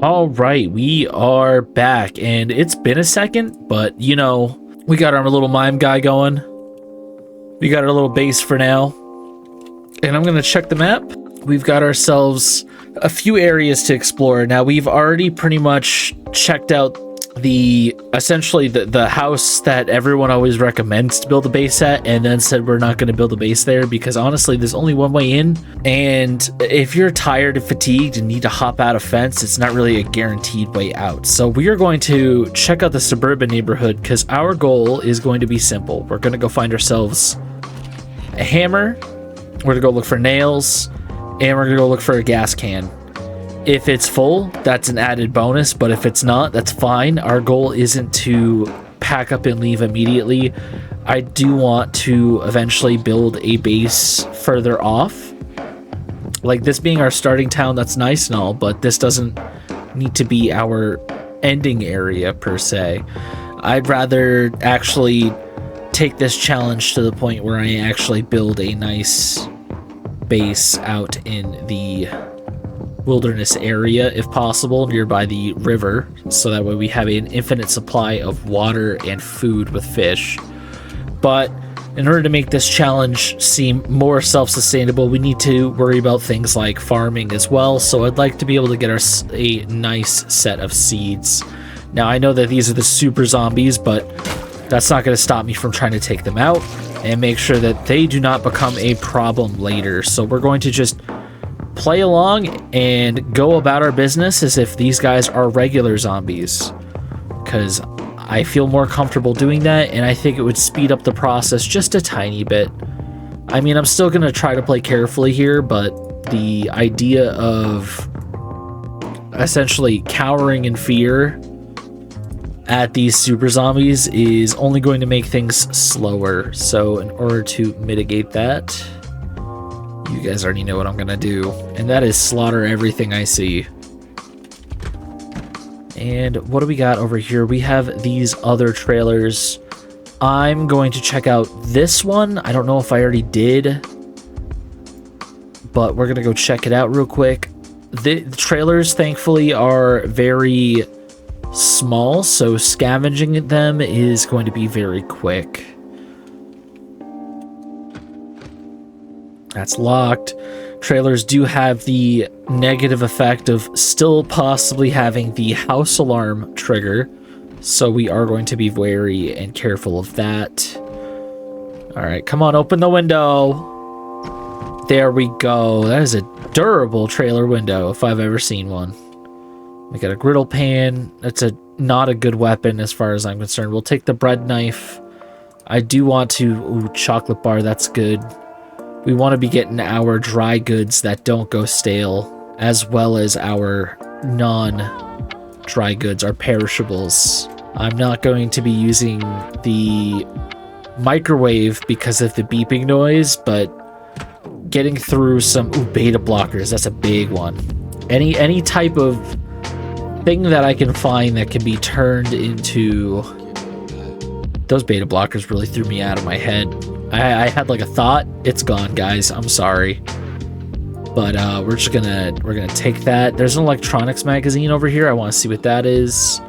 All right, we are back, and it's been a second, but you know, we got our little mime guy going. We got our little base for now, and I'm gonna check the map. We've got ourselves a few areas to explore. Now, we've already pretty much checked out essentially the house that everyone always recommends to build a base at, and then said we're not going to build a base there because honestly there's only one way in, and if you're tired and fatigued and need to hop out a fence, it's not really a guaranteed way out. So we are going to check out the suburban neighborhood because our goal is going to be simple. We're going to go find ourselves a hammer, we're going to go look for nails, and we're going to go look for a gas can. If it's full, that's an added bonus, but if it's not, that's fine. Our goal isn't to pack up and leave immediately. I do want to eventually build a base further off. Like this being our starting town, that's nice and all, but this doesn't need to be our ending area per se. I'd rather actually take this challenge to the point where I actually build a nice base out in the wilderness area, if possible, nearby the river, so that way we have an infinite supply of water and food with fish. But in order to make this challenge seem more self-sustainable, we need to worry about things like farming as well, so I'd like to be able to get a nice set of seeds. Now, I know that these are the super zombies, but that's not going to stop me from trying to take them out and make sure that they do not become a problem later. So we're going to just play along and go about our business as if these guys are regular zombies, because I feel more comfortable doing that, and I think it would speed up the process just a tiny bit. I mean, I'm still going to try to play carefully here, but the idea of essentially cowering in fear at these super zombies is only going to make things slower. So in order to mitigate that, you guys already know what I'm gonna do, and that is slaughter everything I see. And what do we got over here? We have these other trailers. I'm going to check out this one. I don't know if I already did, but we're gonna go check it out real quick. The trailers, thankfully, are very small, so scavenging them is going to be very quick. That's locked. Trailers do have the negative effect of still possibly having the house alarm trigger, so we are going to be wary and careful of that. All right, come on, open the window. There we go. That is a durable trailer window if I've ever seen one. We got a griddle pan. That's not a good weapon as far as I'm concerned. We'll take the bread knife. I do want to... Ooh, chocolate bar, that's good. We want to be getting our dry goods that don't go stale, as well as our non-dry goods, our perishables. I'm not going to be using the microwave because of the beeping noise, but getting through some beta blockers, that's a big one. Any type of thing that I can find that can be turned into... Those beta blockers really threw me out of my head. I had like a thought. It's gone, guys. I'm sorry. But we're gonna take that. There's an electronics magazine over here. I want to see what that is.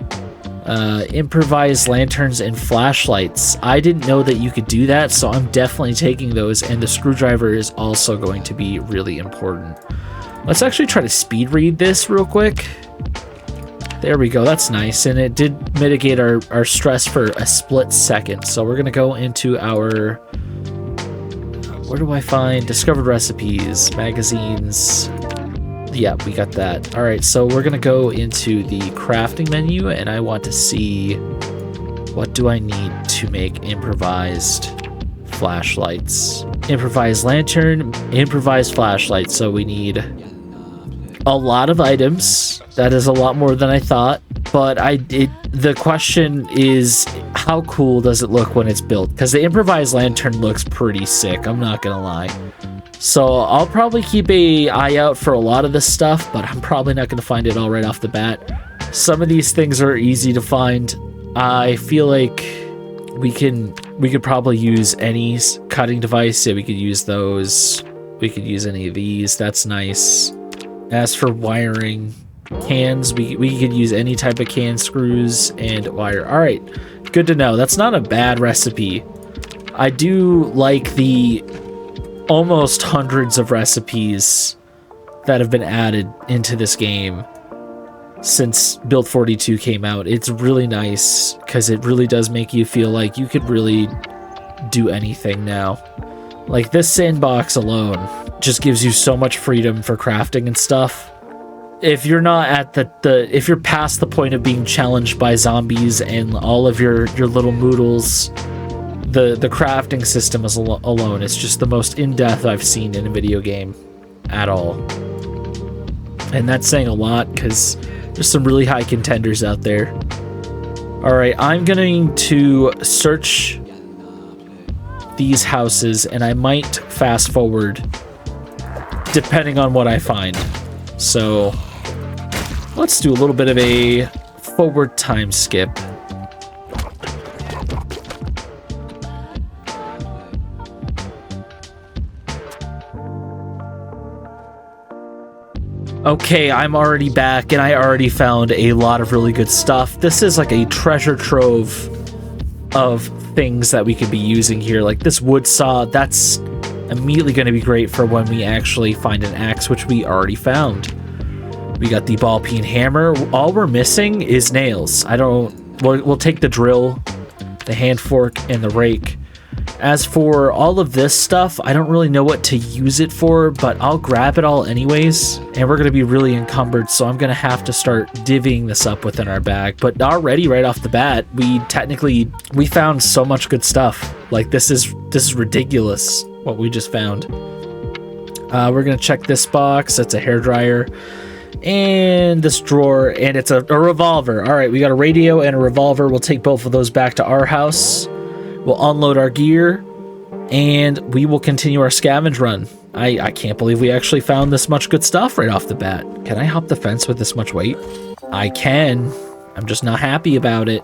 Improvised lanterns and flashlights. I didn't know that you could do that, so I'm definitely taking those, and the screwdriver is also going to be really important. Let's actually try to speed read this real quick. There we go, that's nice, and it did mitigate our stress for a split second. So we're gonna go into our... Where do I find discovered recipes, magazines? Yeah, we got that. All right, so we're gonna go into the crafting menu, and I want to see what do I need to make improvised flashlights. Improvised lantern, improvised flashlight. So we need a lot of items. That is a lot more than I thought, but the question is, how cool does it look when it's built? Because the improvised lantern looks pretty sick, I'm not gonna lie. So I'll probably keep an eye out for a lot of this stuff, but I'm probably not gonna find it all right off the bat. Some of these things are easy to find. I feel like we could probably use any cutting device. Yeah, we could use those. We could use any of these. That's nice. As for wiring, cans. We could use any type of can, screws, and wire. All right, good to know. That's not a bad recipe. I do like the almost hundreds of recipes that have been added into this game since Build 42 came out. It's really nice because it really does make you feel like you could really do anything now. Like this sandbox alone just gives you so much freedom for crafting and stuff. If you're not at if you're past the point of being challenged by zombies and all of your little moodles, the crafting system is alone. It's just the most in-depth I've seen in a video game at all. And that's saying a lot because there's some really high contenders out there. All right, I'm going to search these houses and I might fast forward depending on what I find. So let's do a little bit of a forward time skip. Okay, I'm already back and I already found a lot of really good stuff. This is like a treasure trove of things that we could be using here. Like this wood saw, that's immediately going to be great for when we actually find an axe, which we already found. We got the ball peen hammer. All we're missing is nails. We'll take the drill, the hand fork, and the rake. As for all of this stuff, I don't really know what to use it for, but I'll grab it all anyways, and we're going to be really encumbered, so I'm going to have to start divvying this up within our bag. But already, right off the bat, we found so much good stuff. Like, this is ridiculous, what we just found. We're going to check this box. It's a hairdryer. And this drawer, and it's a revolver. All right, we got a radio and a revolver. We'll take both of those back to our house. We'll unload our gear, and we will continue our scavenge run. I can't believe we actually found this much good stuff right off the bat. Can I hop the fence with this much weight? I can. I'm just not happy about it.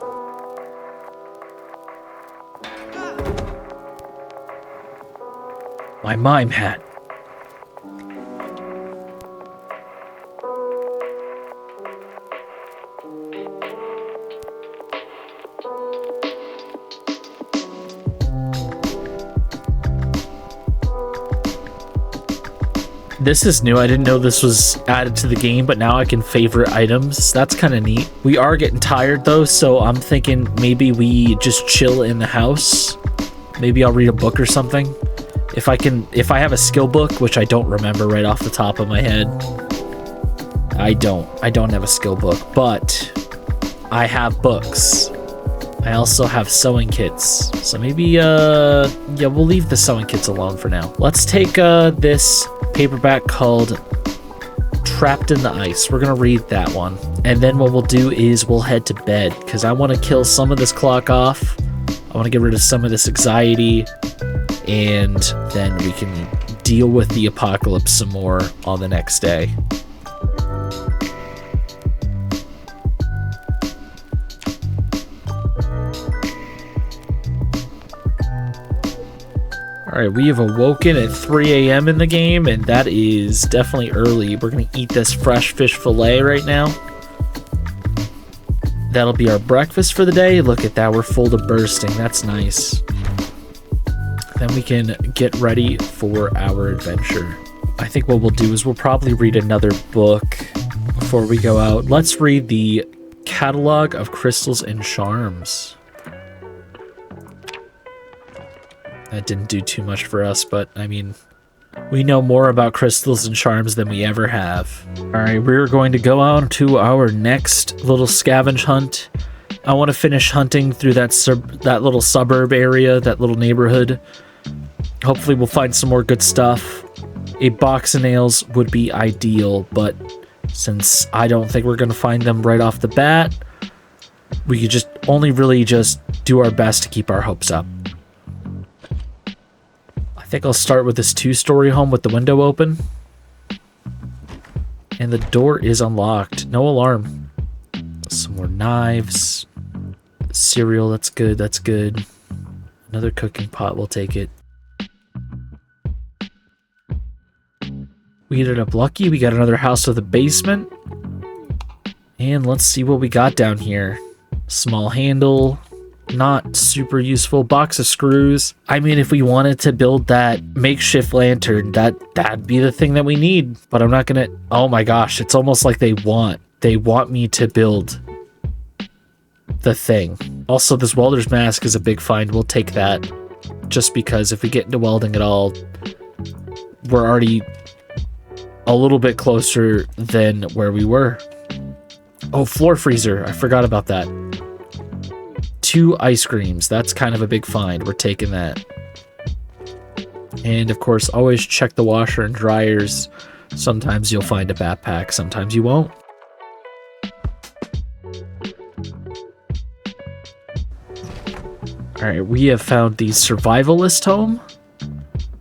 My mime hat. This is new. I didn't know this was added to the game, but now I can favorite items. That's kind of neat. We are getting tired though, so I'm thinking maybe we just chill in the house. Maybe I'll read a book or something. If I have a skill book, which I don't remember right off the top of my head. I don't have a skill book, but I have books. I also have sewing kits. So maybe, yeah, we'll leave the sewing kits alone for now. Let's take this paperback called Trapped in the Ice. We're gonna read that one. And then what we'll do is we'll head to bed because I want to kill some of this clock off. I want to get rid of some of this anxiety. And then we can deal with the apocalypse some more on the next day. Alright, we have awoken at 3 a.m. in the game, and that is definitely early. We're going to eat this fresh fish fillet right now. That'll be our breakfast for the day. Look at that, we're full to bursting. That's nice. Then we can get ready for our adventure. I think what we'll do is we'll probably read another book before we go out. Let's read the Catalog of Crystals and Charms. That didn't do too much for us, but I mean, we know more about crystals and charms than we ever have. Alright, we're going to go out to our next little scavenge hunt. I want to finish hunting through that little suburb area, that little neighborhood. Hopefully we'll find some more good stuff. A box of nails would be ideal, but since I don't think we're going to find them right off the bat, we could really just do our best to keep our hopes up. I think I'll start with this 2-story home with the window open. And the door is unlocked. No alarm. Some more knives. Cereal, that's good, that's good. Another cooking pot, we'll take it. We ended up lucky. We got another house with a basement. And let's see what we got down here. Small handle, not super useful. Box of screws. I mean, if we wanted to build that makeshift lantern, that'd be the thing that we need. But I'm not gonna. Oh my gosh, it's almost like they want me to build the thing. Also, this welder's mask is a big find. We'll take that, just because if we get into welding at all, we're already a little bit closer than where we were. Oh, floor freezer. I forgot about that. 2 ice creams. That's kind of a big find. We're taking that. And of course, always check the washer and dryers. Sometimes you'll find a backpack, sometimes you won't. Alright, we have found the survivalist home.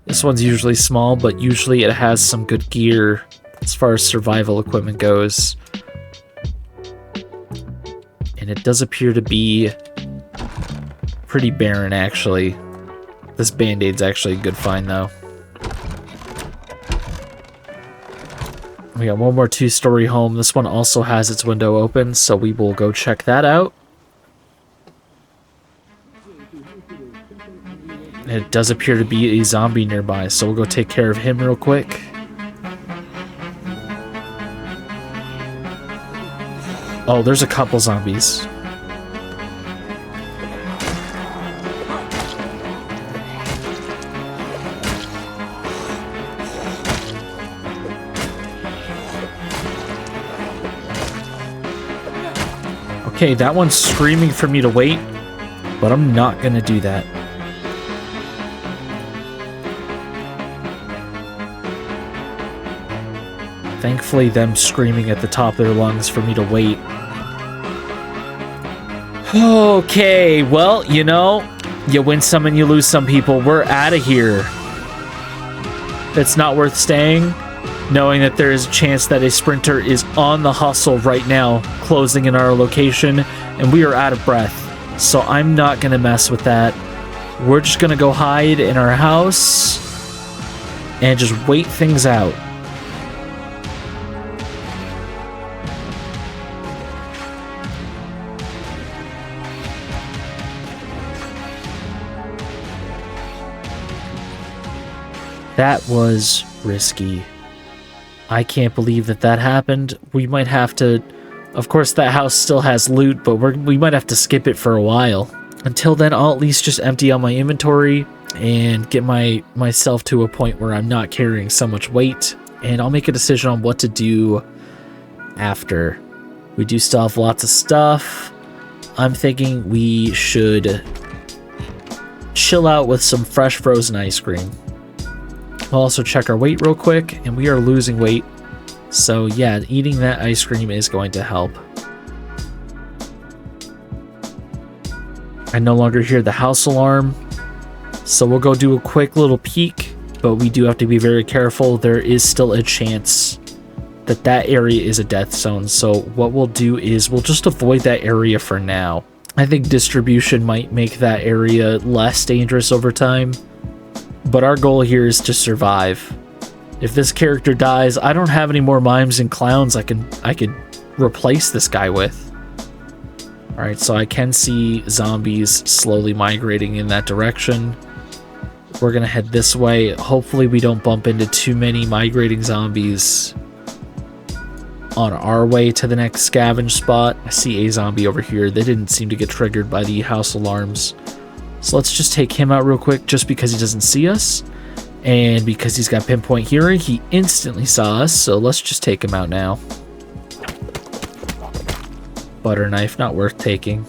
This one's usually small, but usually it has some good gear as far as survival equipment goes. And it does appear to be pretty barren, actually. This band-aid's actually a good find, though. We got one more 2-story home. This one also has its window open, so we will go check that out. And it does appear to be a zombie nearby, so we'll go take care of him real quick. Oh, there's a couple zombies. Okay, that one's screaming for me to wait, but I'm not gonna do that. Thankfully, them screaming at the top of their lungs for me to wait. Okay, well, you know, you win some and you lose some, people. We're out of here. It's not worth staying, knowing that there is a chance that a sprinter is on the hustle right now, closing in our location, and we are out of breath. So I'm not going to mess with that. We're just going to go hide in our house and just wait things out. That was risky. I can't believe that happened. We might have to... Of course, that house still has loot, but we might have to skip it for a while. Until then, I'll at least just empty out my inventory and get myself to a point where I'm not carrying so much weight. And I'll make a decision on what to do after. We do still have lots of stuff. I'm thinking we should chill out with some fresh frozen ice cream. We'll also check our weight real quick, and we are losing weight. So yeah, eating that ice cream is going to help. I no longer hear the house alarm, so we'll go do a quick little peek, but we do have to be very careful. There is still a chance that area is a death zone, so what we'll do is we'll just avoid that area for now. I think distribution might make that area less dangerous over time. But our goal here is to survive. If this character dies, I don't have any more mimes and clowns I could replace this guy with. Alright, so I can see zombies slowly migrating in that direction. We're gonna head this way. Hopefully we don't bump into too many migrating zombies on our way to the next scavenge spot. I see a zombie over here. They didn't seem to get triggered by the house alarms. So let's just take him out real quick, just because he doesn't see us. And because he's got pinpoint hearing, he instantly saw us. So let's just take him out now. Butter knife, not worth taking.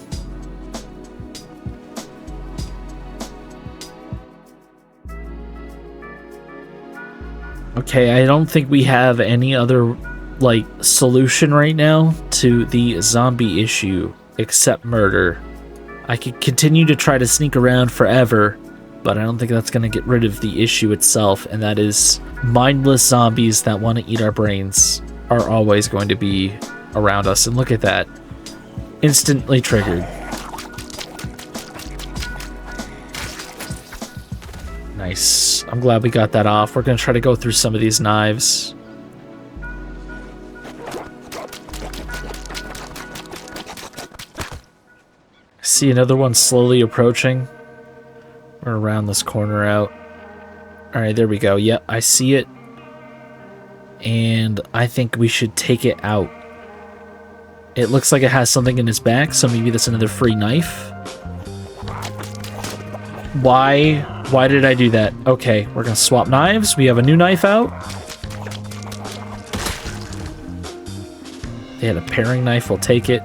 Okay, I don't think we have any other, like, solution right now to the zombie issue except murder. I could continue to try to sneak around forever, but I don't think that's going to get rid of the issue itself, and that is mindless zombies that want to eat our brains are always going to be around us. And look at that. Instantly triggered. Nice. I'm glad we got that off. We're going to try to go through some of these knives. See another one slowly approaching. We're around this corner out. Alright, there we go. Yep, I see it. And I think we should take it out. It looks like it has something in its back, so maybe that's another free knife. Why did I do that? Okay, we're gonna swap knives. We have a new knife out. They had a paring knife, we'll take it.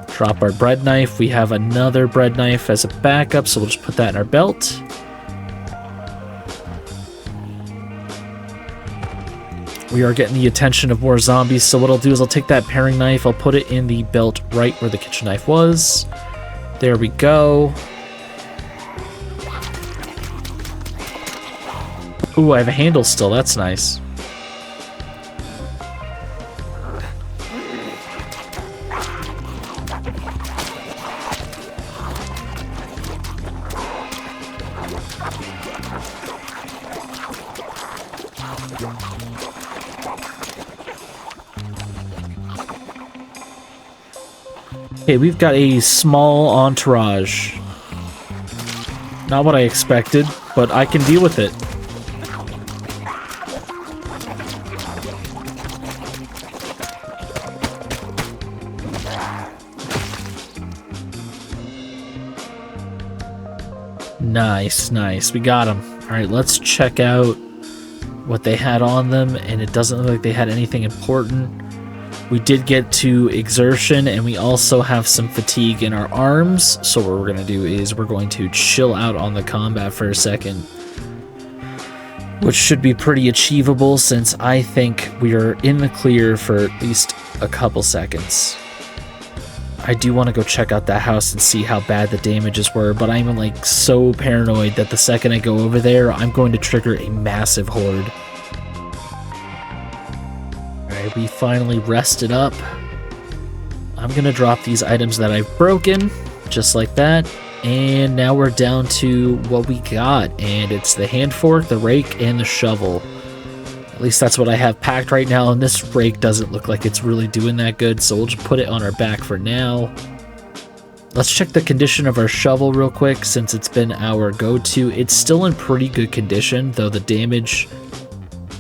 Drop our bread knife. We have another bread knife as a backup, so we'll just put that in our belt. We are getting the attention of more zombies, so what I'll do is I'll take that paring knife, I'll put it in the belt right where the kitchen knife was. There we go. Ooh, I have a handle still, that's nice. Okay, we've got a small entourage. Not what I expected, but I can deal with it. Nice, nice. We got them. Alright, let's check out what they had on them, and it doesn't look like they had anything important. We did get to exertion, and we also have some fatigue in our arms, so what we're going to do is we're going to chill out on the combat for a second, which should be pretty achievable since I think we are in the clear for at least a couple seconds. I do want to go check out that house and see how bad the damages were, but I'm like so paranoid that the second I go over there, I'm going to trigger a massive horde. Alright, we finally rested up. I'm going to drop these items that I've broken, just like that. And now we're down to what we got, and it's the hand fork, the rake, and the shovel. At least that's what I have packed right now, and this rake doesn't look like it's really doing that good, so we'll just put it on our back for now. Let's check the condition of our shovel real quick, since it's been our go-to. It's still in pretty good condition, though the damage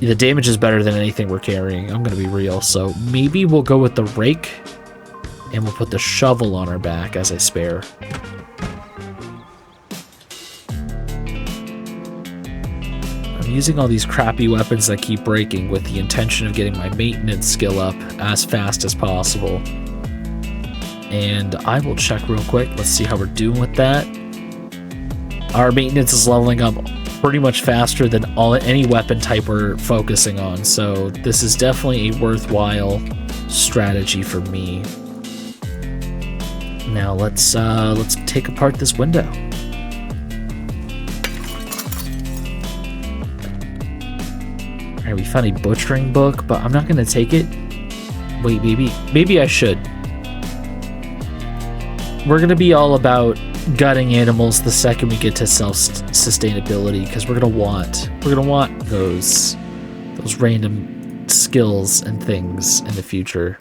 is better than anything we're carrying, I'm gonna be real. So maybe we'll go with the rake, and we'll put the shovel on our back as a spare. Using all these crappy weapons that keep breaking with the intention of getting my maintenance skill up as fast as possible. And I will check real quick. Let's see how we're doing with that. Our maintenance is leveling up pretty much faster than any weapon type we're focusing on. So this is definitely a worthwhile strategy for me. Now let's take apart this window. Alright, we found a butchering book, but I'm not going to take it. Wait, maybe I should. We're going to be all about gutting animals the second we get to self-sustainability, because we're going to want those random skills and things in the future.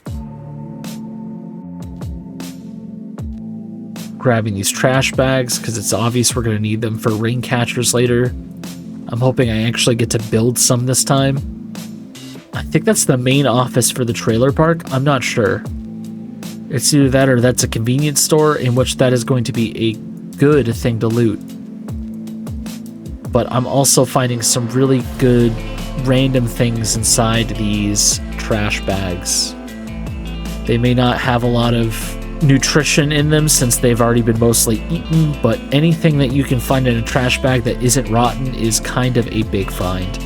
Grabbing these trash bags, because it's obvious we're going to need them for rain catchers later. I'm hoping I actually get to build some this time. I think that's the main office for the trailer park. I'm not sure. It's either that or that's a convenience store, in which that is going to be a good thing to loot. But I'm also finding some really good random things inside these trash bags. They may not have a lot of nutrition in them since they've already been mostly eaten, but anything that you can find in a trash bag that isn't rotten is kind of a big find.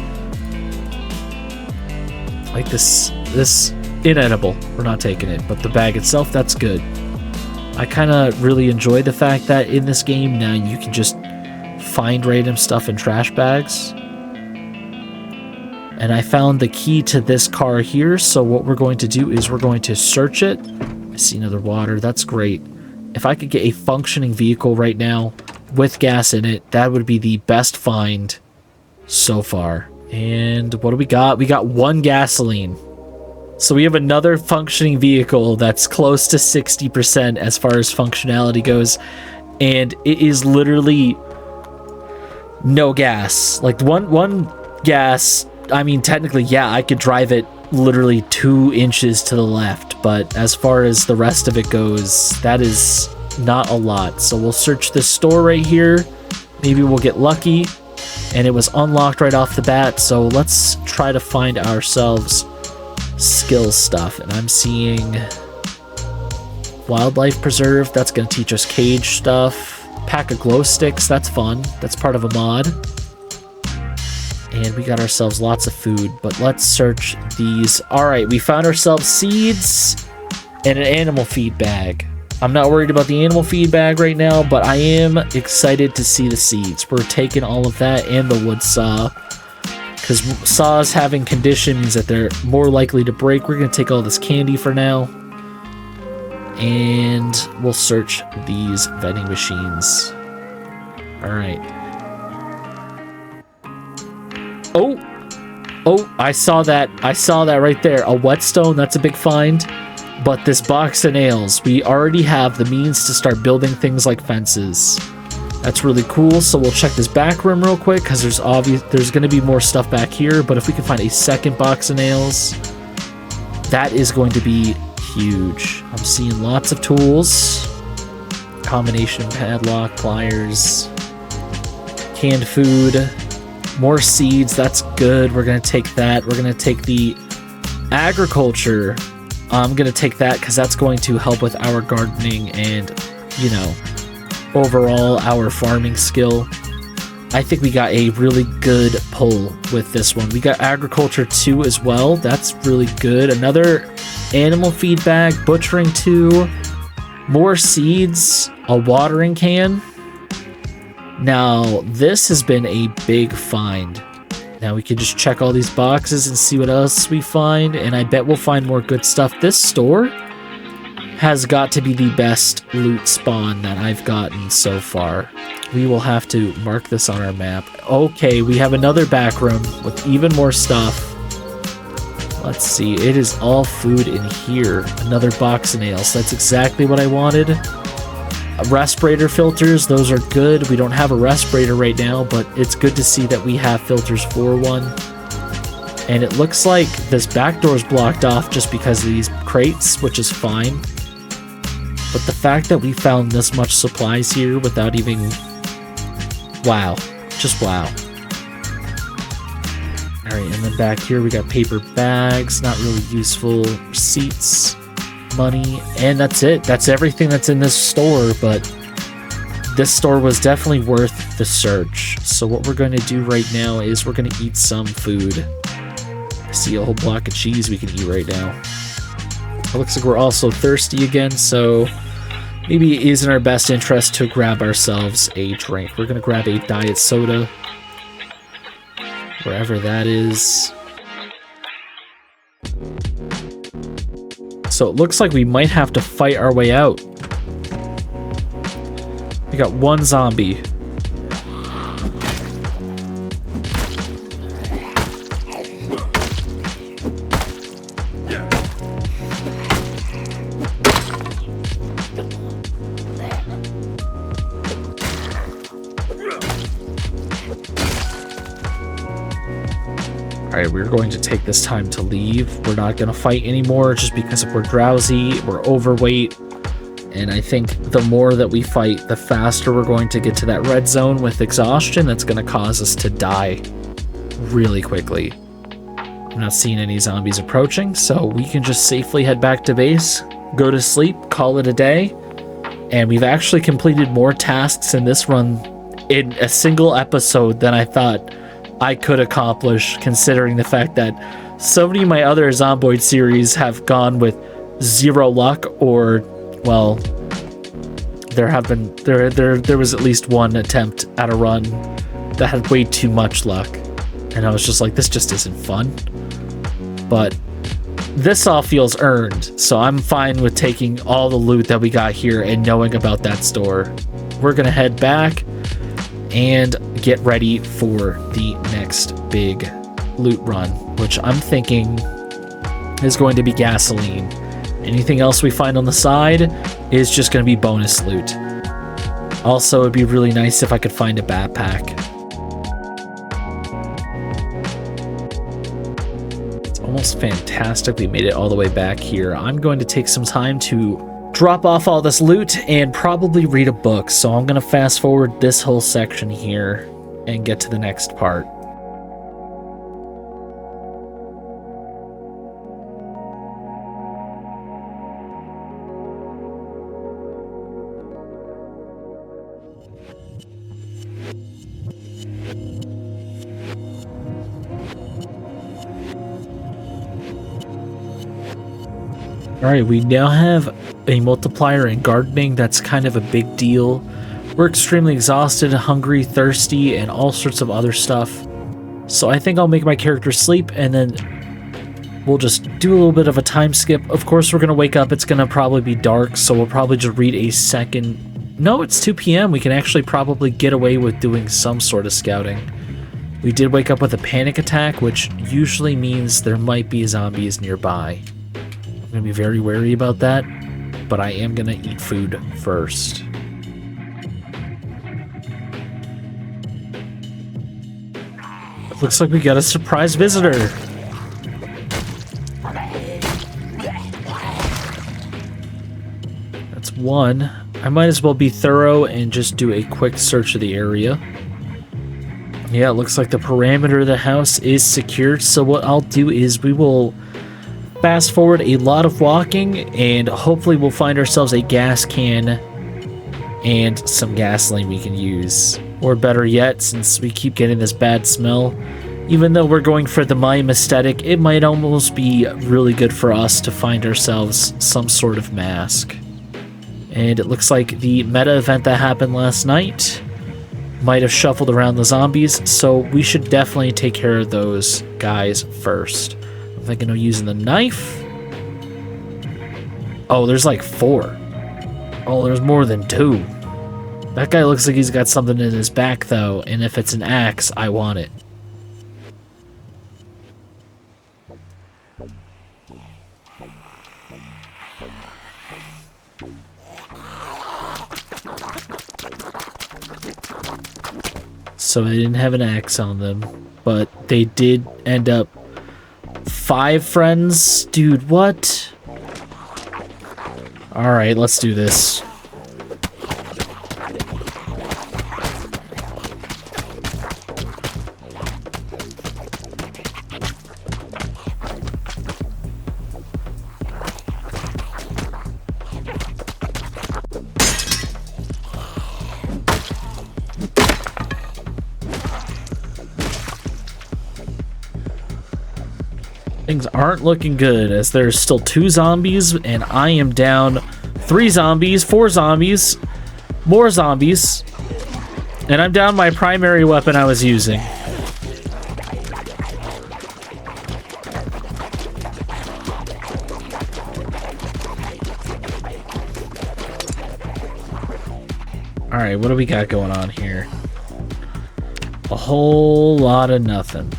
Like this inedible, we're not taking it, but the bag itself, that's good. I kind of really enjoy the fact that in this game now you can just find random stuff in trash bags. And I found the key to this car here, so what we're going to do is we're going to search it. I see another water, that's great. If I could get a functioning vehicle right now with gas in it, that would be the best find so far. And what do we got? We got 1 gasoline. So we have another functioning vehicle that's close to 60% as far as functionality goes. and it is literally no gas. Like one gas, I mean, technically, yeah, I could drive it literally 2 inches to the left, but as far as the rest of it goes, that is not a lot. So we'll search this store right here. Maybe we'll get lucky. And it was unlocked right off the bat, so let's try to find ourselves skill stuff. And I'm seeing wildlife preserve. That's going to teach us cage stuff. Pack of glow sticks. That's fun. That's part of a mod. And we got ourselves lots of food, but let's search these. All right, we found ourselves seeds and an animal feed bag. I'm not worried about the animal feed bag right now, but I am excited to see the seeds. We're taking all of that and the wood saw, because saws having condition means that they're more likely to break. We're going to take all this candy for now, and we'll search these vending machines. All right. Oh, I saw that. I saw that right there. A whetstone, that's a big find. But this box of nails, we already have the means to start building things like fences. That's really cool. So we'll check this back room real quick, because there's going to be more stuff back here. But if we can find a second box of nails, that is going to be huge. I'm seeing lots of tools. Combination padlock, pliers, canned food, more seeds. That's good. We're going to take that. We're going to take the agriculture. I'm going to take that because that's going to help with our gardening and, you know, overall our farming skill. I think we got a really good pull with this one. We got agriculture 2 as well. That's really good. Another animal feed bag, butchering 2, more seeds, a watering can. Now, this has been a big find. Now we can just check all these boxes and see what else we find, and I bet we'll find more good stuff. This store has got to be the best loot spawn that I've gotten so far. We will have to mark this on our map. Okay, we have another back room with even more stuff. Let's see, it is all food in here. Another box of nails. That's exactly what I wanted. Respirator filters, those are good. We don't have a respirator right now, but it's good to see that we have filters for one. And it looks like this back door is blocked off just because of these crates, which is fine. But the fact that we found this much supplies here without even... Wow. Just wow. Alright, and then back here we got paper bags, not really useful. Receipts, money, and that's it. That's everything that's in this store, but this store was definitely worth the search. So what we're going to do right now is we're going to eat some food. I see a whole block of cheese we can eat right now. It looks like we're also thirsty again, so maybe it is in our best interest to grab ourselves a drink. We're going to grab a diet soda, wherever that is. So it looks like we might have to fight our way out. We got one zombie. Alright, we're going to take this time to leave. We're not going to fight anymore just because we're drowsy, we're overweight, and I think the more that we fight, the faster we're going to get to that red zone with exhaustion that's going to cause us to die really quickly. I'm not seeing any zombies approaching, so we can just safely head back to base, go to sleep, call it a day, and we've actually completed more tasks in this run in a single episode than I thought I could accomplish, considering the fact that so many of my other Zomboid series have gone with 0 luck, or, well, there was at least one attempt at a run that had way too much luck, and I was just like, this just isn't fun. But this all feels earned, so I'm fine with taking all the loot that we got here and knowing about that store. We're gonna head back and get ready for the next big loot run, which I'm thinking is going to be gasoline. Anything else we find on the side is just going to be bonus loot. Also, it'd be really nice if I could find a backpack. It's almost fantastic we made it all the way back here. I'm going to take some time to drop off all this loot and probably read a book. So I'm going to fast forward this whole section here and get to the next part. Alright, we now have a multiplier in gardening. That's kind of a big deal. We're extremely exhausted, hungry, thirsty, and all sorts of other stuff. So I think I'll make my character sleep, and then we'll just do a little bit of a time skip. Of course, we're going to wake up. It's going to probably be dark, so we'll probably just read a second... No, it's 2 p.m. We can actually probably get away with doing some sort of scouting. We did wake up with a panic attack, which usually means there might be zombies nearby. I'm gonna be very wary about that, but I am gonna eat food first. It looks like we got a surprise visitor. That's one. I might as well be thorough and just do a quick search of the area. Yeah, it looks like the perimeter of the house is secured, so what I'll do is we will fast forward a lot of walking, and hopefully we'll find ourselves a gas can and some gasoline we can use. Or better yet, since we keep getting this bad smell, even though we're going for the mime aesthetic, it might almost be really good for us to find ourselves some sort of mask. And it looks like the meta event that happened last night might have shuffled around the zombies, so we should definitely take care of those guys first. I'm thinking of using the knife. Oh, there's like 4. Oh, there's more than 2. That guy looks like he's got something in his back, though, and if it's an axe, I want it. So they didn't have an axe on them, but they did end up 5 friends? Dude, what? Alright, let's do this. Things aren't looking good, as there's still 2 zombies, and I am down 3 zombies, 4 zombies, more zombies, and I'm down my primary weapon I was using. Alright, what do we got going on here? A whole lot of nothing.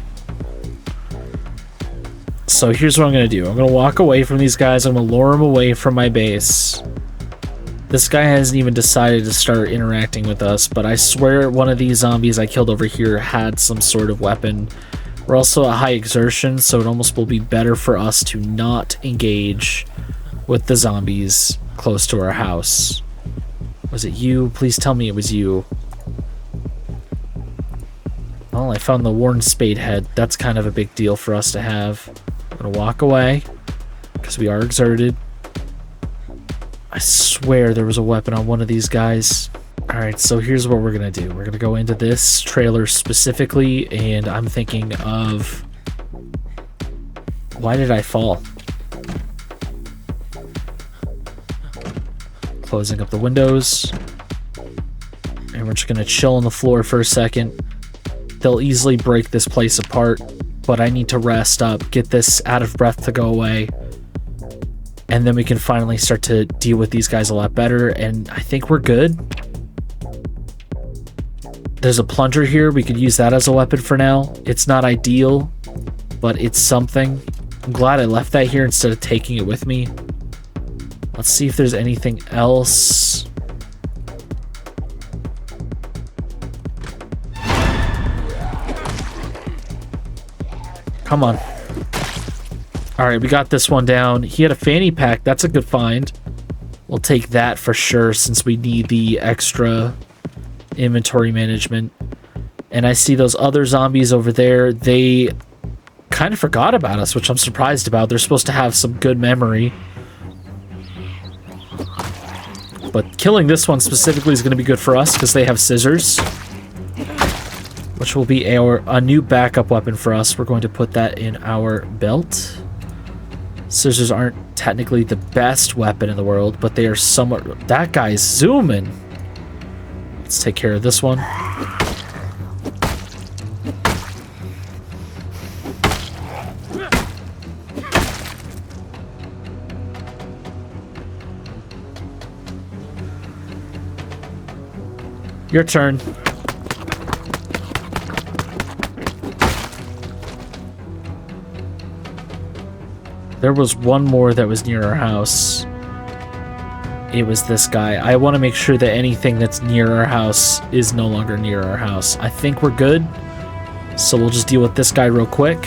So here's what I'm going to do. I'm going to walk away from these guys. I'm going to lure them away from my base. This guy hasn't even decided to start interacting with us, but I swear one of these zombies I killed over here had some sort of weapon. We're also at high exertion, so it almost will be better for us to not engage with the zombies close to our house. Was it you? Please tell me it was you. Well, I found the worn spade head. That's kind of a big deal for us to have. I'm gonna walk away because we are exerted. I swear there was a weapon on one of these guys. Alright, so here's what we're gonna do. We're gonna go into this trailer specifically, and I'm thinking of... Why did I fall? Closing up the windows. And we're just gonna chill on the floor for a second. They'll easily break this place apart, but I need to rest up, get this out of breath to go away, and then we can finally start to deal with these guys a lot better, and I think we're good. There's a plunger here. We could use that as a weapon for now. It's not ideal, but it's something. I'm glad I left that here instead of taking it with me. Let's see if there's anything else. Come on. All right, we got this one down. He had a fanny pack. That's a good find. We'll take that for sure since we need the extra inventory management. And I see those other zombies over there. They kind of forgot about us, which I'm surprised about. They're supposed to have some good memory. But killing this one specifically is going to be good for us because they have scissors, which will be a new backup weapon for us. We're going to put that in our belt. Scissors aren't technically the best weapon in the world, but they are somewhat... That guy's zooming. Let's take care of this one. Your turn. There was one more that was near our house. It was this guy. I want to make sure that anything that's near our house is no longer near our house. I think we're good. So we'll just deal with this guy real quick.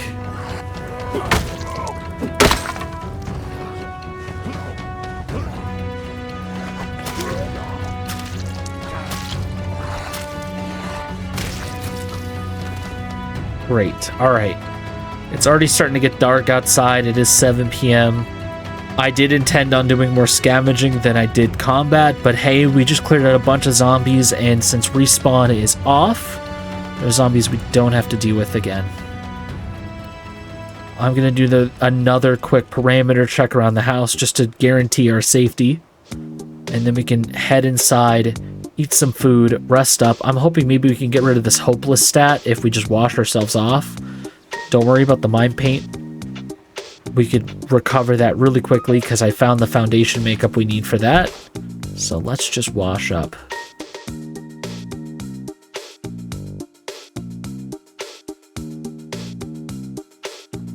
Great. All right. It's already starting to get dark outside. It is 7 p.m. I did intend on doing more scavenging than I did combat, but hey, we just cleared out a bunch of zombies, and since respawn is off, there's zombies we don't have to deal with again. I'm going to do another quick parameter check around the house just to guarantee our safety, and then we can head inside, eat some food, rest up. I'm hoping maybe we can get rid of this hopeless stat if we just wash ourselves off. Don't worry about the mind paint. We could recover that really quickly because I found the foundation makeup we need for that. So let's just wash up.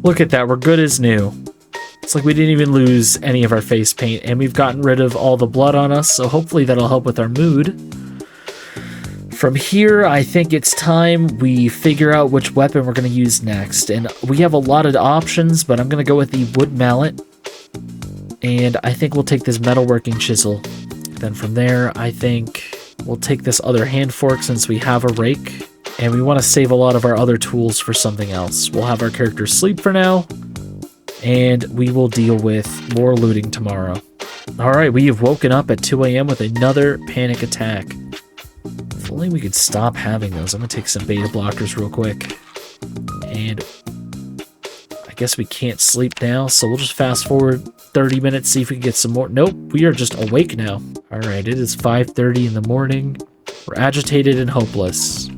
Look at that, we're good as new. It's like we didn't even lose any of our face paint, and we've gotten rid of all the blood on us, so hopefully that'll help with our mood. From here, I think it's time we figure out which weapon we're going to use next. And we have a lot of options, but I'm going to go with the wood mallet. And I think we'll take this metalworking chisel. Then from there, I think we'll take this other hand fork since we have a rake. And we want to save a lot of our other tools for something else. We'll have our character sleep for now. And we will deal with more looting tomorrow. Alright, we have woken up at 2 a.m. with another panic attack. If only we could stop having those. I'm going to take some beta blockers real quick. And I guess we can't sleep now, so we'll just fast forward 30 minutes, see if we can get some more. Nope, we are just awake now. Alright, it is 5:30 in the morning. We're agitated and hopeless.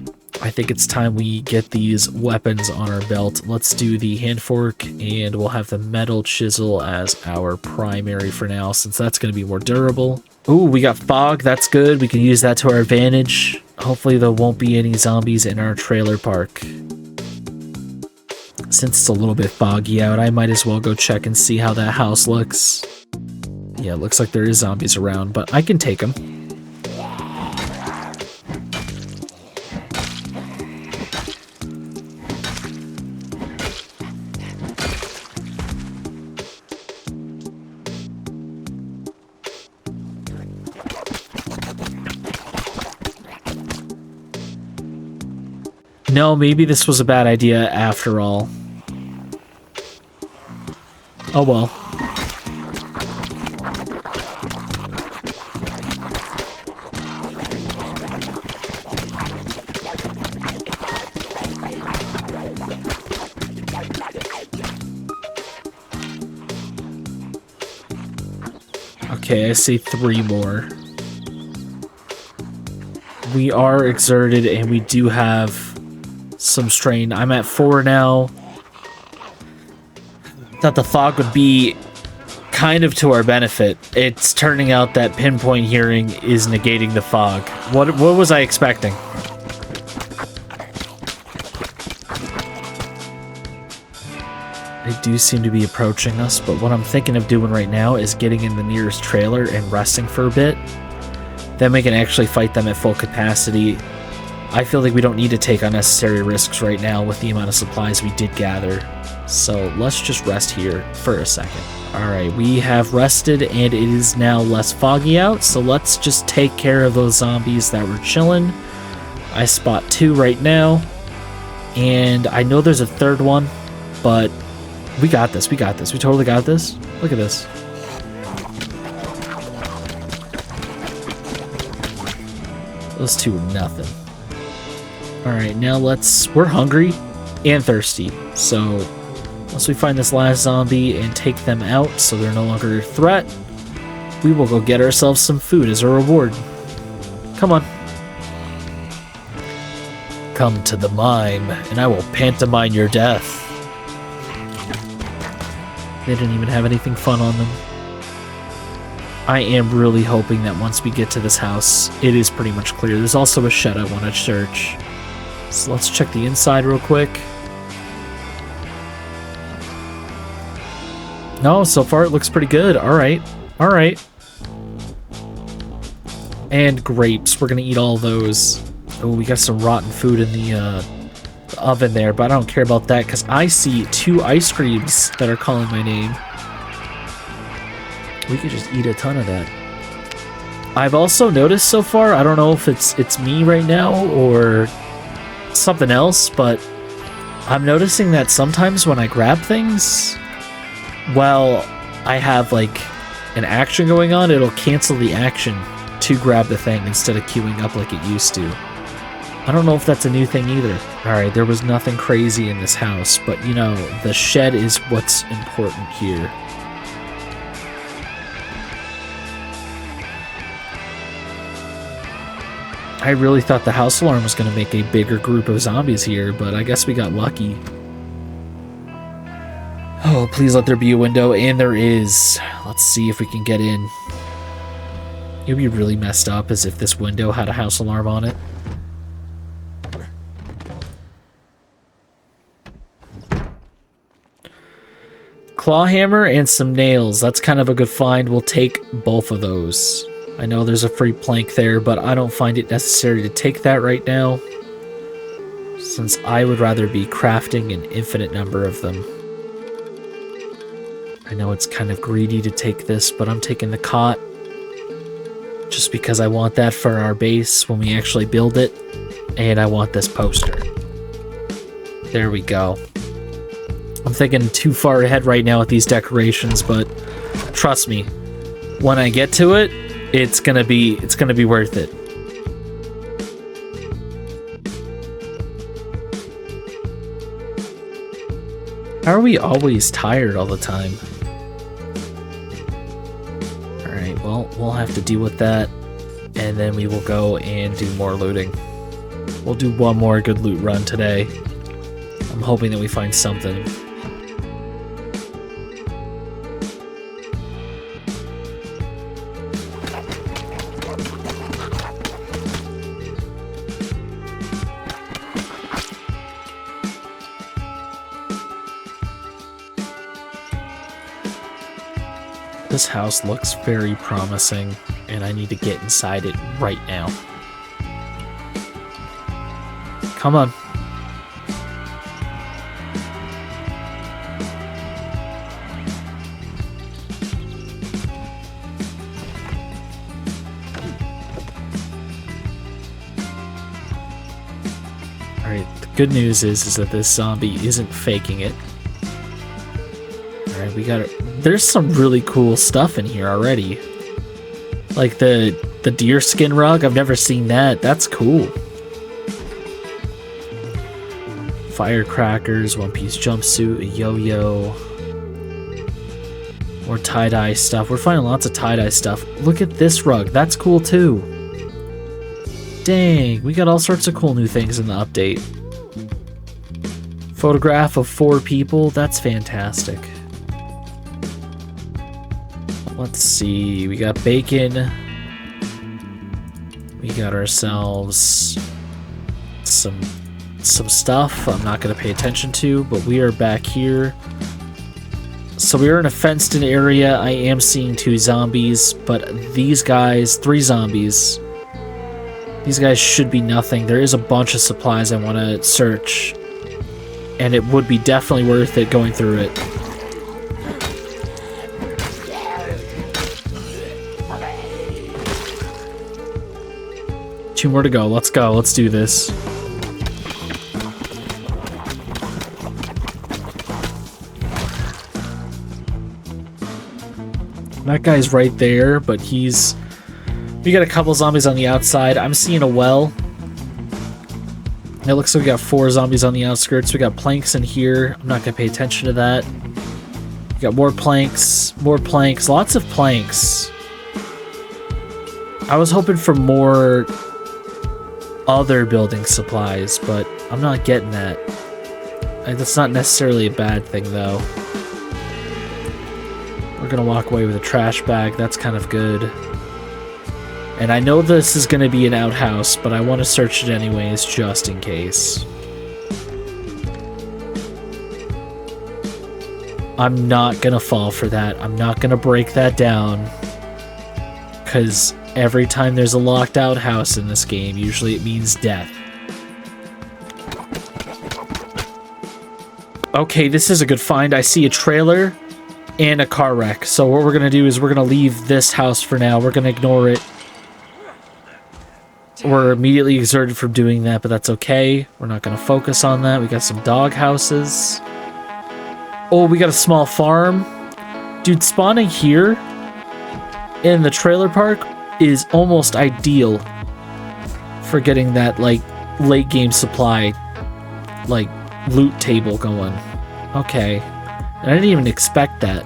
I think it's time we get these weapons on our belt. Let's do the hand fork, and we'll have the metal chisel as our primary for now, since that's going to be more durable. Ooh, we got fog. That's good. We can use that to our advantage. Hopefully there won't be any zombies in our trailer park. Since it's a little bit foggy out, I might as well go check and see how that house looks. Yeah, it looks like there is zombies around, but I can take them. No, maybe this was a bad idea after all. Oh well. Okay, I see 3 more. We are exerted and we do have some strain. I'm at 4 now. Thought the fog would be kind of to our benefit. It's turning out that pinpoint hearing is negating the fog. What was I expecting? They do seem to be approaching us, but what I'm thinking of doing right now is getting in the nearest trailer and resting for a bit. Then we can actually fight them at full capacity. I feel like we don't need to take unnecessary risks right now with the amount of supplies we did gather. So let's just rest here for a second. Alright, we have rested and it is now less foggy out, so let's just take care of those zombies that were chilling. I spot 2 right now, and I know there's a third one, but we got this, we totally got this. Look at this. Those 2 are nothing. Alright, now we're hungry and thirsty, so once we find this last zombie and take them out so they're no longer a threat, we will go get ourselves some food as a reward. Come on. Come to the mime, and I will pantomime your death. They didn't even have anything fun on them. I am really hoping that once we get to this house, it is pretty much clear. There's also a shed I want to search. So let's check the inside real quick. No, so far it looks pretty good. Alright. Alright. And grapes. We're gonna eat all those. Oh, we got some rotten food in the oven there, but I don't care about that because I see 2 ice creams that are calling my name. We could just eat a ton of that. I've also noticed so far, I don't know if it's me right now or something else, but I'm noticing that sometimes when I grab things, while I have like an action going on, it'll cancel the action to grab the thing instead of queuing up like it used to. I don't know if that's a new thing either. Alright, there was nothing crazy in this house, but you know, the shed is what's important here. I really thought the house alarm was going to make a bigger group of zombies here, but I guess we got lucky. Oh, please let there be a window, and there is. Let's see if we can get in. It would be really messed up as if this window had a house alarm on it. Clawhammer and some nails. That's kind of a good find. We'll take both of those. I know there's a free plank there, but I don't find it necessary to take that right now, since I would rather be crafting an infinite number of them. I know it's kind of greedy to take this, but I'm taking the cot just because I want that for our base when we actually build it, and I want this poster. There we go. I'm thinking too far ahead right now with these decorations, but trust me, when I get to it, it's gonna be worth it. How are we always tired all the time? Alright, well, we'll have to deal with that, and then we will go and do more looting. We'll do one more good loot run today. I'm hoping that we find something. This house looks very promising, and I need to get inside it right now. Come on. Alright, the good news is that this zombie isn't faking it. Alright, we got it. There's some really cool stuff in here already. Like the deer skin rug, I've never seen that. That's cool. Firecrackers, one-piece jumpsuit, a yo-yo. More tie-dye stuff. We're finding lots of tie-dye stuff. Look at this rug. That's cool too. Dang, we got all sorts of cool new things in the update. Photograph of 4 people. That's fantastic. Let's see, we got bacon. We got ourselves some stuff I'm not going to pay attention to, but we are back here. So we are in a fenced-in area. I am seeing 2 zombies, but these guys, 3 zombies. These guys should be nothing. There is a bunch of supplies I want to search. and it would be definitely worth it going through it. Two more to go. Let's go. Let's do this. That guy's right there, but he's... We got a couple zombies on the outside. I'm seeing a well. It looks like we got 4 zombies on the outskirts. We got planks in here. I'm not going to pay attention to that. We got more planks. More planks. Lots of planks. I was hoping for more other building supplies, but I'm not getting that. That's not necessarily a bad thing, though. We're gonna walk away with a trash bag. That's kind of good. And I know this is gonna be an outhouse, but I want to search it anyways, just in case. I'm not gonna fall for that. I'm not gonna break that down. Because every time there's a locked outhouse in this game, usually it means death. Okay, this is a good find. I see a trailer and a car wreck. So what we're going to do is we're going to leave this house for now. We're going to ignore it. We're immediately exerted from doing that, but that's okay. We're not going to focus on that. We got some dog houses. Oh, we got a small farm. Dude, spawning here in the trailer park is almost ideal for getting that, like, late game supply, like, loot table going. Okay. And I didn't even expect that.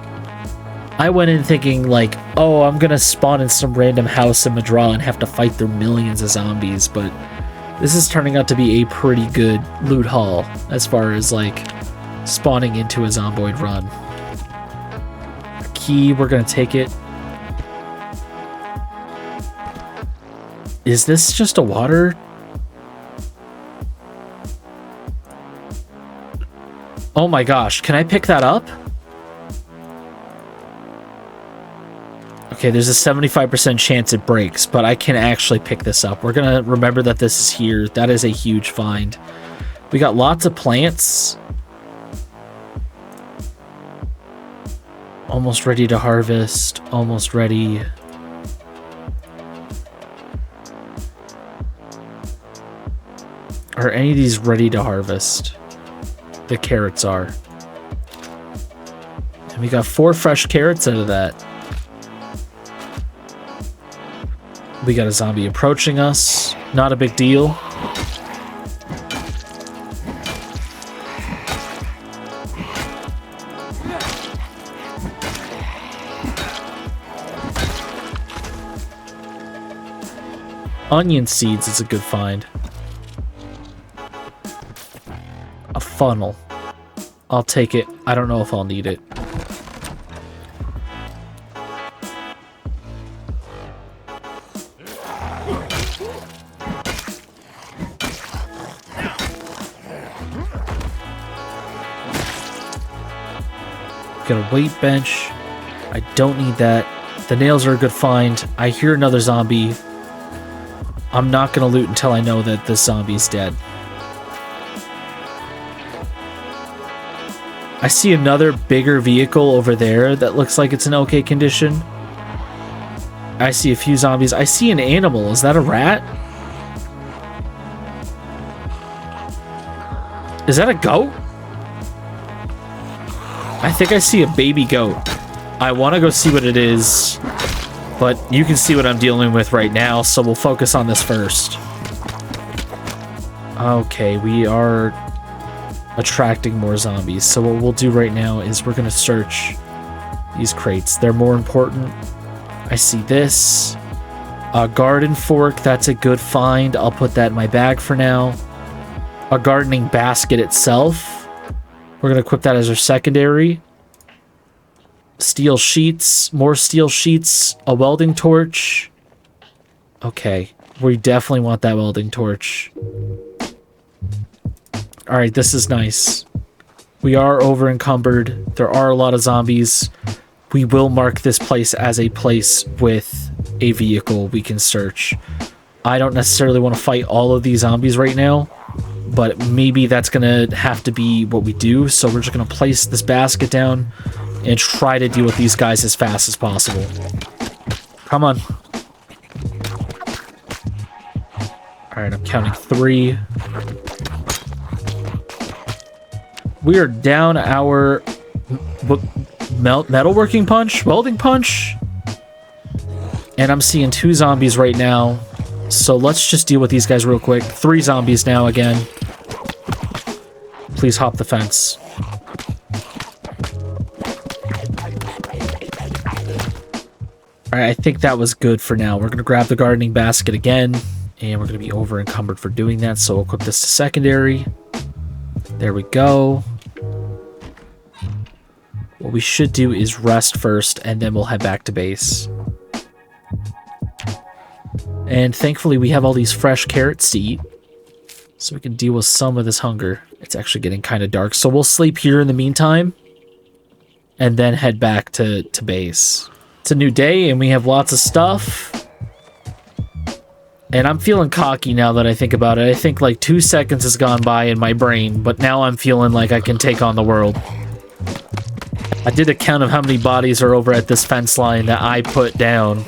I went in thinking, like, oh, I'm gonna spawn in some random house in Madra and have to fight through millions of zombies, but this is turning out to be a pretty good loot haul as far as, like, spawning into a Zomboid run. A key, we're gonna take it. Is this just a water? Oh my gosh, can I pick that up? Okay, there's a 75% chance it breaks, but I can actually pick this up. We're gonna remember that this is here. That is a huge find. We got lots of plants. Almost ready to harvest. Almost ready. Are any of these ready to harvest? The carrots are. And we got 4 fresh carrots out of that. We got a zombie approaching us. Not a big deal. Onion seeds is a good find. A funnel. I'll take it. I don't know if I'll need it. Got a weight bench. I don't need that. The nails are a good find. I hear another zombie. I'm not gonna loot until I know that this zombie's dead. I see another bigger vehicle over there that looks like it's in okay condition. I see a few zombies. I see an animal. Is that a rat? Is that a goat? I think I see a baby goat. I want to go see what it is, but you can see what I'm dealing with right now, so we'll focus on this first. Okay, we are attracting more zombies. So what we'll do right now is we're going to search these crates. They're more important. I see this. A garden fork, that's a good find. I'll put that in my bag for now. A gardening basket itself. We're going to equip that as our secondary. Steel sheets, more steel sheets, a welding torch. Okay, we definitely want that welding torch. Alright, this is nice. We are over encumbered. There are a lot of zombies. We will mark this place as a place with a vehicle we can search. I don't necessarily want to fight all of these zombies right now. but maybe that's gonna have to be what we do. So we're just gonna place this basket down and try to deal with these guys as fast as possible. Come on. All right, I'm counting 3. We are down our metalworking punch, welding punch, and I'm seeing 2 zombies right now. So let's just deal with these guys real quick. 3 zombies now again. Please hop the fence. All right, I think that was good for now. We're going to grab the gardening basket again, and we're going to be over encumbered for doing that. So we'll equip this to secondary. There we go. What we should do is rest first, and then we'll head back to base. And thankfully, we have all these fresh carrots to eat, so we can deal with some of this hunger. It's actually getting kind of dark, so we'll sleep here in the meantime, and then head back to base. It's a new day, and we have lots of stuff. And I'm feeling cocky now that I think about it. I think like 2 seconds has gone by in my brain, but now I'm feeling like I can take on the world. I did a count of how many bodies are over at this fence line that I put down.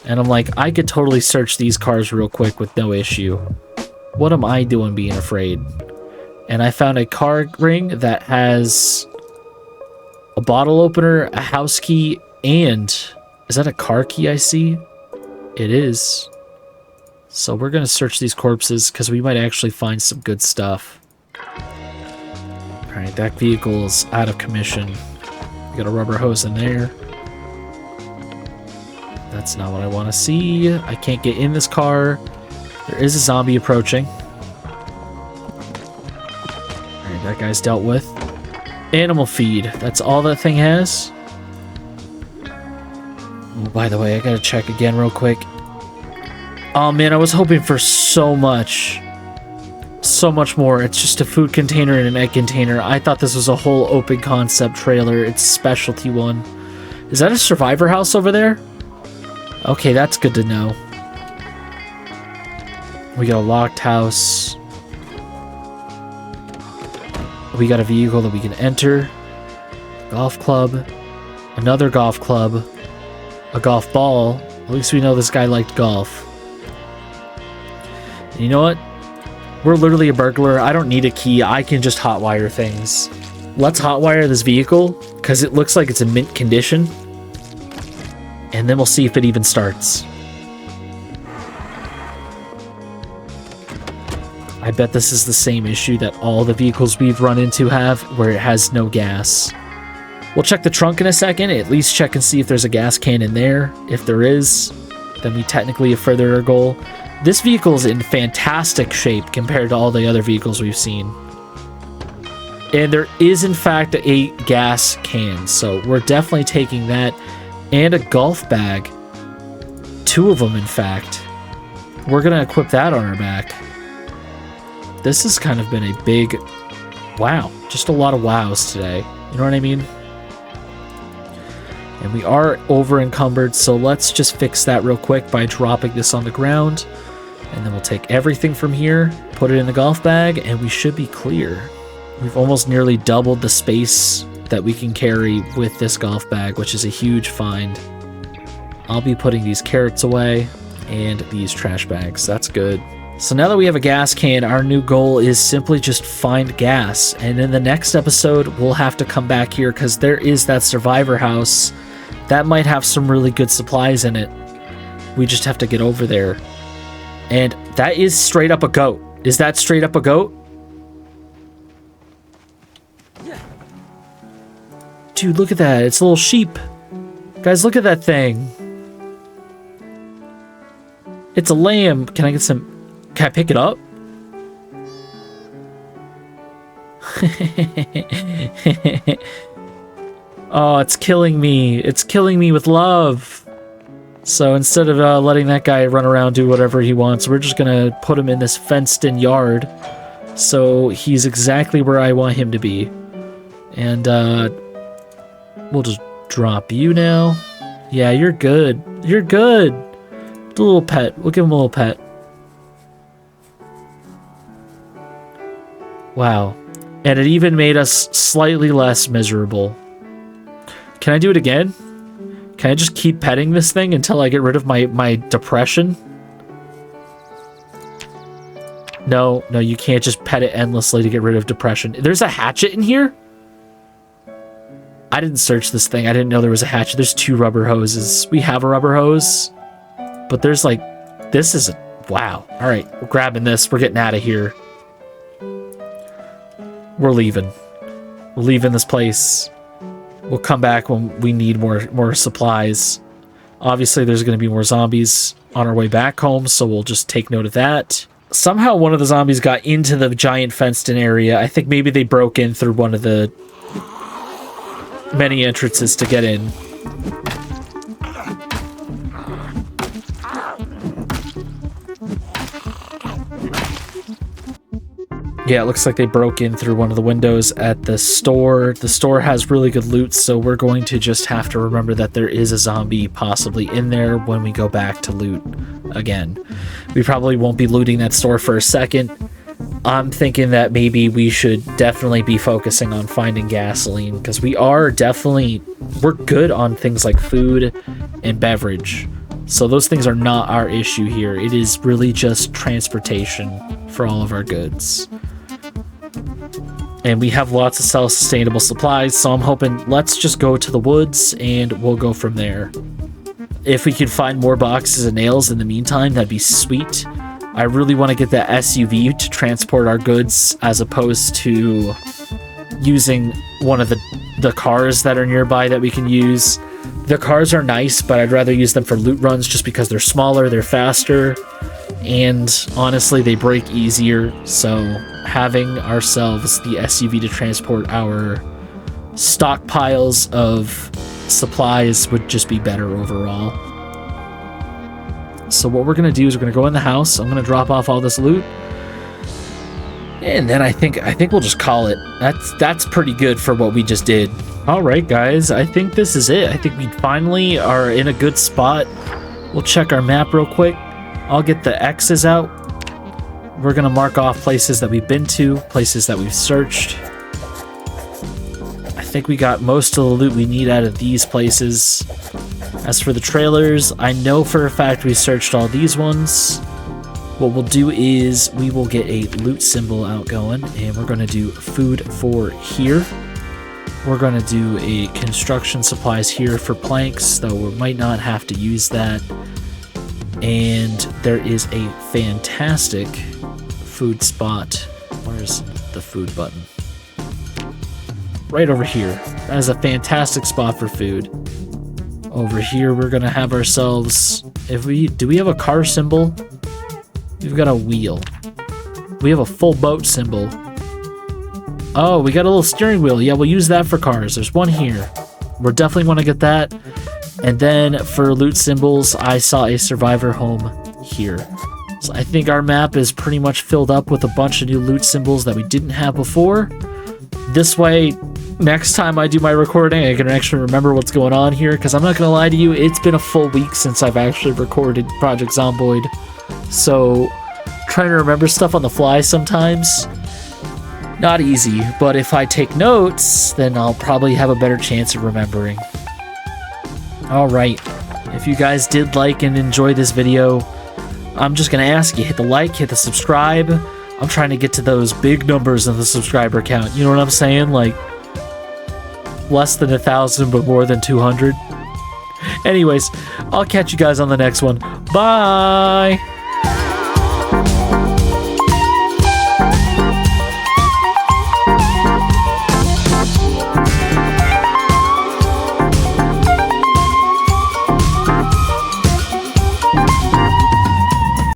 And I'm like, I could totally search these cars real quick with no issue. What am I doing being afraid? And I found a car ring that has a bottle opener, a house key, and... is that a car key I see? It is. So we're going to search these corpses because we might actually find some good stuff. Alright, that vehicle's out of commission. We got a rubber hose in there. That's not what I want to see. I can't get in this car. There is a zombie approaching. Alright, that guy's dealt with. Animal feed. That's all that thing has. Oh, by the way, I gotta check again real quick. Oh man, I was hoping for so much. So much more. It's just a food container and an egg container. I thought this was a whole open concept trailer. It's a specialty one. Is that a survivor house over there? Okay, that's good to know. We got a locked house. We got a vehicle that we can enter. Golf club. Another golf club. A golf ball. At least we know this guy liked golf. And you know what? We're literally a burglar. I don't need a key. I can just hotwire things. Let's hotwire this vehicle, because it looks like it's in mint condition. And then we'll see if it even starts. I bet this is the same issue that all the vehicles we've run into have, where it has no gas. We'll check the trunk in a second, at least check and see if there's a gas can in there. If there is, then we technically have furthered our goal. This vehicle is in fantastic shape compared to all the other vehicles we've seen. And there is, in fact, a gas can, so we're definitely taking that. And a golf bag. 2 of them, in fact. We're going to equip that on our back. This has kind of been a big... wow. Just a lot of wows today. You know what I mean? And we are over encumbered, so let's just fix that real quick by dropping this on the ground. And then we'll take everything from here, put it in the golf bag, and we should be clear. We've almost nearly doubled the space that we can carry with this golf bag, which is a huge find. I'll be putting these carrots away and these trash bags. That's good. So now that we have a gas can, our new goal is simply just find gas. And in the next episode, we'll have to come back here because there is that survivor house that might have some really good supplies in it. We just have to get over there. And that is straight up a goat. Is that straight up a goat? Dude, look at that. It's a little sheep. Guys, look at that thing. It's a lamb. Can I get some... can I pick it up? Oh, it's killing me. It's killing me with love. So instead of letting that guy run around do whatever he wants, we're just going to put him in this fenced-in yard. So he's exactly where I want him to be. And, we'll just drop you now. Yeah, you're good. You're good. The little pet. We'll give him a little pet. Wow. And it even made us slightly less miserable. Can I do it again? Can I just keep petting this thing until I get rid of my depression? No, you can't just pet it endlessly to get rid of depression. There's a hatchet in here? I didn't search this thing. I didn't know there was a hatchet. There's 2 rubber hoses. We have a rubber hose. But there's like... This is a... Wow. Alright, we're grabbing this. We're getting out of here. We're leaving. We're leaving this place. We'll come back when we need more supplies. Obviously, there's going to be more zombies on our way back home, so we'll just take note of that. Somehow one of the zombies got into the giant fenced-in area. I think maybe they broke in through one of the many entrances to get in. Yeah, it looks like they broke in through one of the windows at the store. The store has really good loot, so we're going to just have to remember that there is a zombie possibly in there when we go back to loot again. We probably won't be looting that store for a second. I'm thinking that maybe we should definitely be focusing on finding gasoline, because we're good on things like food and beverage. So those things are not our issue here. It is really just transportation for all of our goods. And we have lots of self-sustainable supplies, so I'm hoping let's just go to the woods and we'll go from there. If we can find more boxes of nails in the meantime, that'd be sweet. I really want to get that SUV to transport our goods as opposed to using one of the cars that are nearby that we can use. The cars are nice, but I'd rather use them for loot runs just because they're smaller, they're faster, and honestly, they break easier, so having ourselves the SUV to transport our stockpiles of supplies would just be better overall. So what we're going to do is we're going to go in the house, I'm going to drop off all this loot, and then I think we'll just call it. That's pretty good for what we just did. Alright guys, I think this is it. I think we finally are in a good spot. We'll check our map real quick. I'll get the X's out. We're going to mark off places that we've been to, places that we've searched. I think we got most of the loot we need out of these places. As for the trailers, I know for a fact we searched all these ones. What we'll do is we will get a loot symbol out going, and we're going to do food for here. We're going to do a construction supplies here for planks, though we might not have to use that. And there is a fantastic food spot. Where's the food button? Right over here. That is a fantastic spot for food. Over here, we're going to have ourselves... Do we have a car symbol? We've got a wheel. We have a full boat symbol. Oh, we got a little steering wheel. Yeah, we'll use that for cars. There's one here. We're definitely want to get that. And then for loot symbols, I saw a survivor home here. So I think our map is pretty much filled up with a bunch of new loot symbols that we didn't have before. This way, next time I do my recording, I can actually remember what's going on here, because I'm not going to lie to you, it's been a full week since I've actually recorded Project Zomboid. So, trying to remember stuff on the fly sometimes, not easy, but if I take notes, then I'll probably have a better chance of remembering. Alright, if you guys did like and enjoy this video, I'm just going to ask you, hit the like, hit the subscribe. I'm trying to get to those big numbers in the subscriber count, you know what I'm saying? Like, less than 1,000, but more than 200. Anyways, I'll catch you guys on the next one. Bye!